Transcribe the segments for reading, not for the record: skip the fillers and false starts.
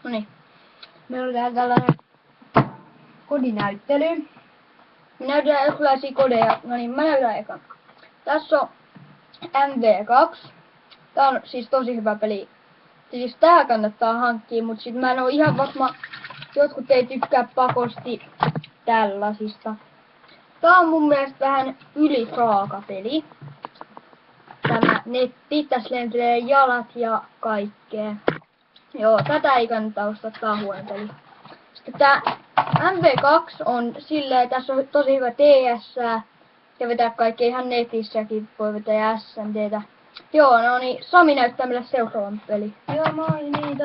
Noniin. Meillä on täällä tällainen kodinäyttely. Me näytetään erilaisia kodeja. Noniin, mä näytän ekan. Tässä on MV2. Tää on siis tosi hyvä peli. Siis tää kannattaa hankkia, mut sit mä en oo ihan varma. Jotkut ei tykkää pakosti tällaisista. Tää on mun mielestä vähän ylitraaka peli. Tämä netti, tässä lentelee jalat ja kaikkea. Joo, tätä ei kannata ostaa, tää on huono peli. Sitten tää MV2 on silleen, tässä on tosi hyvä TS ja vetää kaikkea ihan netissäkin, voi vetää SMDtä. Joo, no niin, Sami näyttää meille seuraavan peli. Joo, moi, niin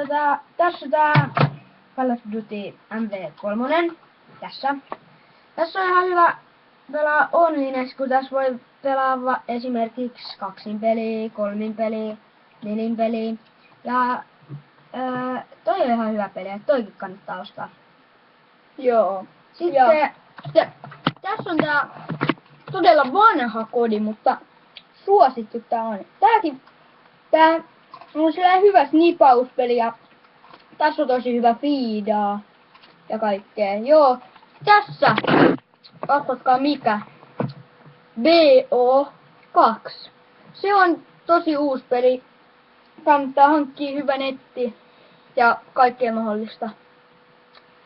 tässä on tää Call of Duty MV3. Tässä. Tässä on ihan hyvä pelaa online, kun tässä voi pelaa esimerkiksi 2 peliä, 3 peliä, 4 peliä. Ja toi on ihan hyvä peli, että toikin kannattaa ostaa. Joo. Sitten Tässä on tää todella vanha kodi, mutta suosittu tää on. Tää on sellainen hyvä snipauspeli ja tässä on tosi hyvä fiidaa ja kaikkea. Joo, tässä, arvatkaa mikä, BO2. Se on tosi uusi peli. Kannattaa hankkia hyvä netti ja kaikkea mahdollista.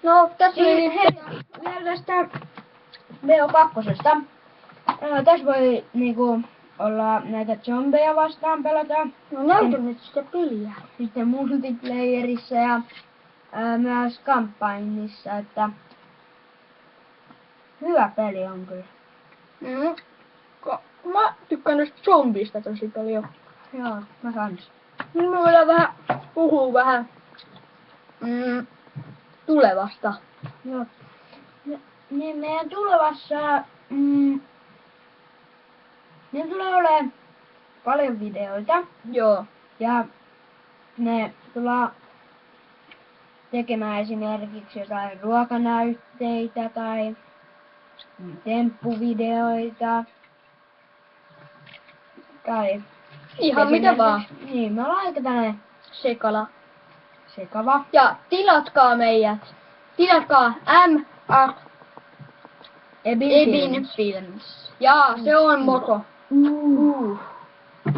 No, tässä oli vielä tästä BO2. Tässä voi niinku olla näitä zombeja vastaan pelata. No näytä nyt sitä peliä. Sitten multiplayerissa ja myös kampanjissa, että hyvä peli on kyllä. Mä tykkään näistä zombista tosi paljon. Joo, mä kans. Nyt me voidaan puhua vähän tulevasta. Joo. Niin meidän tulevassa ne tulee olemaan paljon videoita. Joo. Ja ne tullaan tekemään esimerkiksi jotain ruokanäytteitä tai temppuvideoita. Tai Ihan mitä vaan. Niin, me ollaan aika tällainen sekava. Ja tilatkaa meidät. Tilatkaa MR Ebin Films. Ja se on moro.